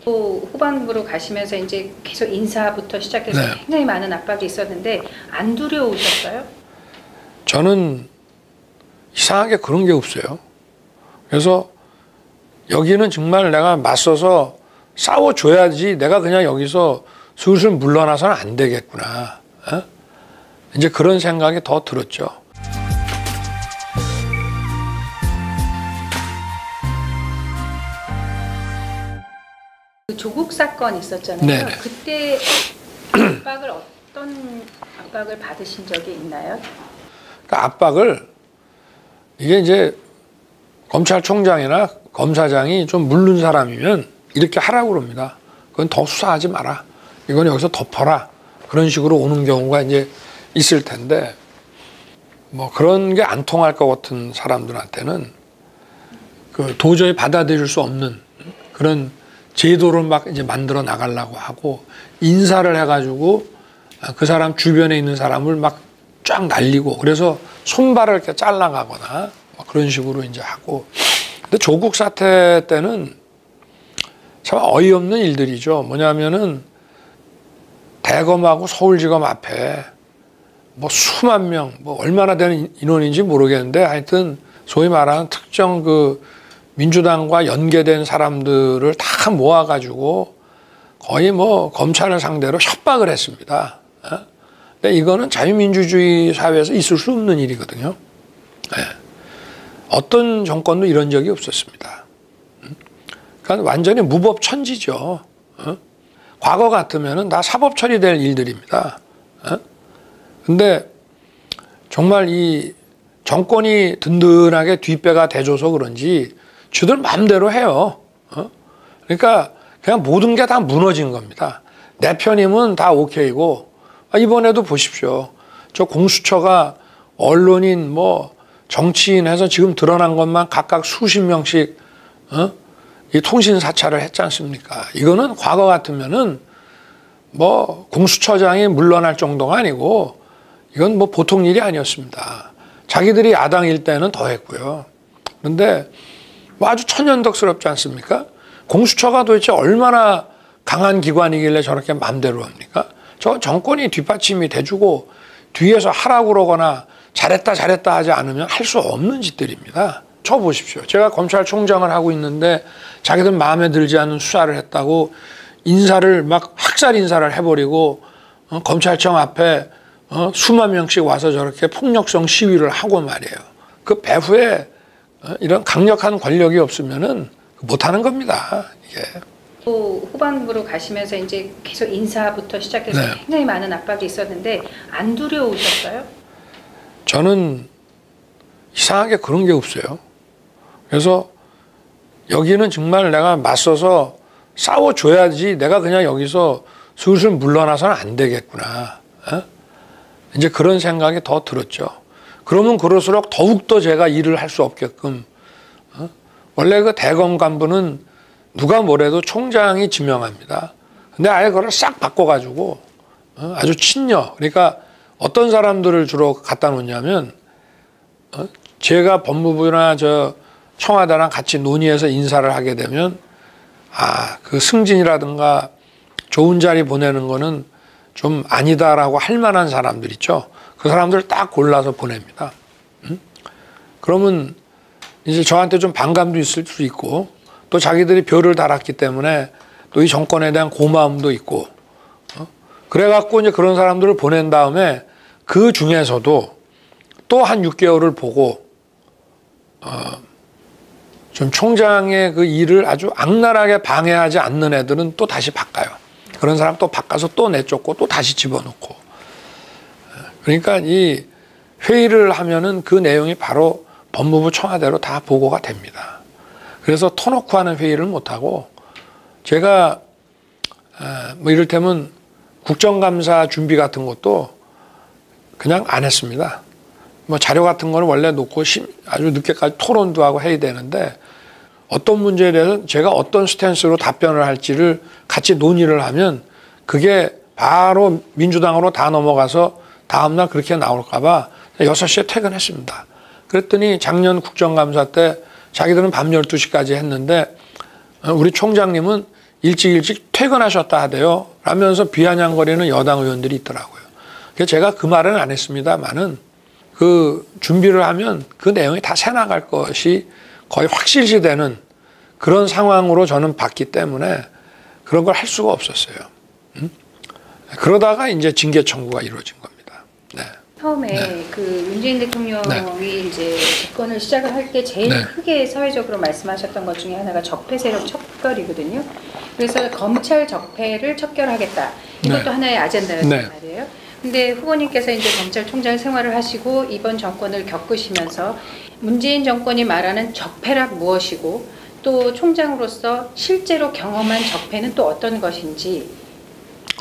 또 후반부로 가시면서 이제 계속 인사부터 시작해서 네. 굉장히 많은 압박이 있었는데 안 두려우셨어요? 저는 이상하게 그런 게 없어요. 그래서 여기는 정말 내가 맞서서 싸워줘야지 내가 그냥 여기서 슬슬 물러나서는 안 되겠구나. 이제 그런 생각이 더 들었죠. 그 조국 사건 있었잖아요. 네네. 그때 압박을 어떤 압박을 받으신 적이 있나요? 그 압박을 이게 이제 검찰총장이나 검사장이 좀 물른 사람이면 이렇게 하라고 그럽니다. 그건 더 수사하지 마라. 이건 여기서 덮어라. 그런 식으로 오는 경우가 이제 있을 텐데 뭐 그런 게 안 통할 것 같은 사람들한테는 그 도저히 받아들일 수 없는 그런 제도를 막 이제 만들어 나가려고 하고 인사를 해가지고 그 사람 주변에 있는 사람을 막 쫙 날리고 그래서 손발을 이렇게 잘라가거나 그런 식으로 이제 하고. 근데 조국 사태 때는 참 어이없는 일들이죠. 뭐냐면은 대검하고 서울지검 앞에 뭐 수만 명, 뭐 얼마나 되는 인원인지 모르겠는데 하여튼 소위 말하는 특정 그 민주당과 연계된 사람들을 다 모아가지고 거의 뭐 검찰을 상대로 협박을 했습니다. 근데 이거는 자유민주주의 사회에서 있을 수 없는 일이거든요. 어떤 정권도 이런 적이 없었습니다. 그러니까 완전히 무법천지죠. 과거 같으면은 다 사법 처리될 일들입니다. 근데 정말 이 정권이 든든하게 뒷배가 돼줘서 그런지 주들 마음대로 해요. 그러니까 그냥 모든 게 다 무너진 겁니다. 내 편이면 다 오케이고 이번에도 보십시오. 저 공수처가 언론인 뭐 정치인 해서 지금 드러난 것만 각각 수십 명씩 이 통신 사찰을 했지 않습니까? 이거는 과거 같으면은 뭐 공수처장이 물러날 정도가 아니고 이건 뭐 보통 일이 아니었습니다. 자기들이 야당일 때는 더 했고요. 그런데 뭐 아주 천연덕스럽지 않습니까? 공수처가 도대체 얼마나 강한 기관이길래 저렇게 마음대로 합니까? 저 정권이 뒷받침이 돼주고 뒤에서 하라고 그러거나 잘했다 하지 않으면 할 수 없는 짓들입니다. 저 보십시오. 제가 검찰총장을 하고 있는데 자기들 마음에 들지 않는 수사를 했다고 인사를 막 학살 인사를 해버리고 검찰청 앞에 수만 명씩 와서 저렇게 폭력성 시위를 하고 말이에요. 그 배후에 이런 강력한 권력이 없으면은 못하는 겁니다. 이게. 또 후반부로 가시면서 이제 계속 인사부터 시작해서 네. 굉장히 많은 압박이 있었는데 안 두려우셨어요? 저는 이상하게 그런 게 없어요. 그래서 여기는 정말 내가 맞서서 싸워줘야지 내가 그냥 여기서 슬슬 물러나서는 안 되겠구나. 이제 그런 생각이 더 들었죠. 그러면 그럴수록 더욱더 제가 일을 할 수 없게끔. 원래 그 대검 간부는 누가 뭐래도 총장이 지명합니다. 근데 아예 그걸 싹 바꿔가지고 아주 친여. 그러니까 어떤 사람들을 주로 갖다 놓냐면 제가 법무부나 저 청와대랑 같이 논의해서 인사를 하게 되면 그 승진이라든가 좋은 자리 보내는 거는 좀 아니다라고 할 만한 사람들 있죠. 그 사람들 딱 골라서 보냅니다. 그러면 이제 저한테 좀 반감도 있을 수 있고 또 자기들이 별을 달았기 때문에 또 이 정권에 대한 고마움도 있고 그래갖고 이제 그런 사람들을 보낸 다음에 그 중에서도 또 한 6개월을 보고 좀 총장의 그 일을 아주 악랄하게 방해하지 않는 애들은 또 다시 바꿔요. 그런 사람 또 바꿔서 또 내쫓고 또 다시 집어넣고. 그러니까 이 회의를 하면은 그 내용이 바로 법무부 청와대로 다 보고가 됩니다. 그래서 터놓고 하는 회의를 못하고 제가 뭐 이를테면 국정감사 준비 같은 것도 그냥 안 했습니다. 뭐 자료 같은 거는 원래 놓고 아주 늦게까지 토론도 하고 해야 되는데 어떤 문제에 대해서 제가 어떤 스탠스로 답변을 할지를 같이 논의를 하면 그게 바로 민주당으로 다 넘어가서 다음날 그렇게 나올까 봐 6시에 퇴근했습니다. 그랬더니 작년 국정감사 때 자기들은 밤 12시까지 했는데 우리 총장님은 일찍 퇴근하셨다 하대요. 라면서 비아냥거리는 여당 의원들이 있더라고요. 그래서 제가 그 말은 안 했습니다만은 그 준비를 하면 그 내용이 다 새나갈 것이 거의 확실시되는 그런 상황으로 저는 봤기 때문에 그런 걸 할 수가 없었어요. 그러다가 이제 징계 청구가 이루어진 겁니다. 네. 처음에 네. 그 문재인 대통령이 네. 이제 집권을 시작을 할 때 제일 네. 크게 사회적으로 말씀하셨던 것 중에 하나가 적폐 세력 척결이거든요. 그래서 검찰 적폐를 척결하겠다. 이것도 네. 하나의 아젠다였단 네. 말이에요. 근데 후보님께서 이제 검찰총장 생활을 하시고 이번 정권을 겪으시면서 문재인 정권이 말하는 적폐란 무엇이고 또 총장으로서 실제로 경험한 적폐는 또 어떤 것인지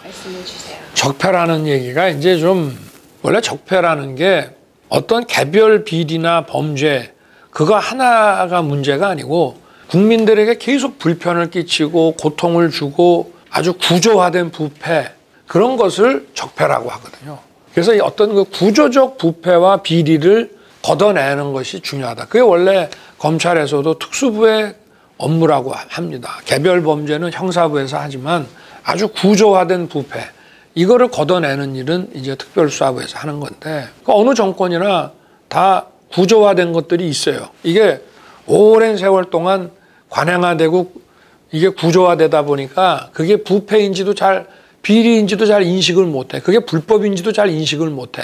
말씀해 주세요. 적폐라는 얘기가 이제 좀 원래 적폐라는 게 어떤 개별 비리나 범죄 그거 하나가 문제가 아니고 국민들에게 계속 불편을 끼치고 고통을 주고 아주 구조화된 부패 그런 것을 적폐라고 하거든요. 그래서 어떤 그 구조적 부패와 비리를 걷어내는 것이 중요하다. 그게 원래 검찰에서도 특수부의 업무라고 합니다. 개별 범죄는 형사부에서 하지만 아주 구조화된 부패 이거를 걷어내는 일은 이제 특별수사부에서 하는 건데 그러니까 어느 정권이나 다 구조화된 것들이 있어요. 이게 오랜 세월 동안 관행화되고 이게 구조화되다 보니까 그게 부패인지도 잘 비리인지도 잘 인식을 못해. 그게 불법인지도 잘 인식을 못해.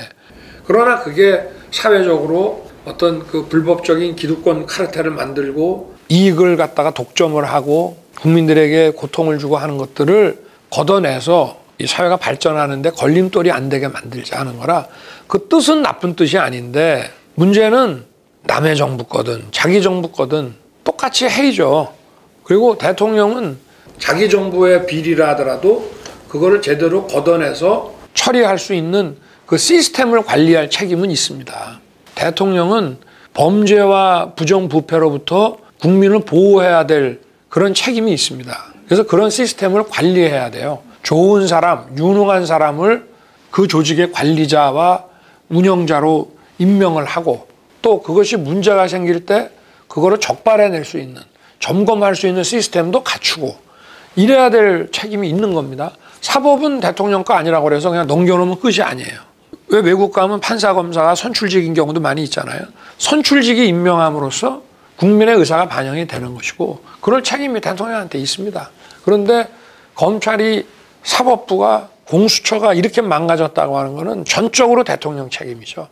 그러나 그게 사회적으로 어떤 그 불법적인 기득권 카르텔을 만들고 이익을 갖다가 독점을 하고 국민들에게 고통을 주고 하는 것들을 걷어내서 이 사회가 발전하는데 걸림돌이 안 되게 만들자 하는 거라 그 뜻은 나쁜 뜻이 아닌데 문제는 남의 정부 거든 자기 정부 거든 똑같이 해이죠. 그리고 대통령은 자기 정부의 비리라 하더라도 그거를 제대로 걷어내서 처리할 수 있는 그 시스템을 관리할 책임은 있습니다. 대통령은 범죄와 부정부패로부터 국민을 보호해야 될 그런 책임이 있습니다. 그래서 그런 시스템을 관리해야 돼요. 좋은 사람, 유능한 사람을 그 조직의 관리자와 운영자로 임명을 하고 또 그것이 문제가 생길 때 그거를 적발해낼 수 있는 점검할 수 있는 시스템도 갖추고 이래야 될 책임이 있는 겁니다. 사법은 대통령 거 아니라고 그래서 그냥 넘겨놓으면 끝이 아니에요. 왜 외국 가면 판사 검사가 선출직인 경우도 많이 있잖아요. 선출직이 임명함으로써 국민의 의사가 반영이 되는 것이고 그럴 책임이 대통령한테 있습니다. 그런데 검찰이 사법부가 공수처가 이렇게 망가졌다고 하는 것은 전적으로 대통령 책임이죠.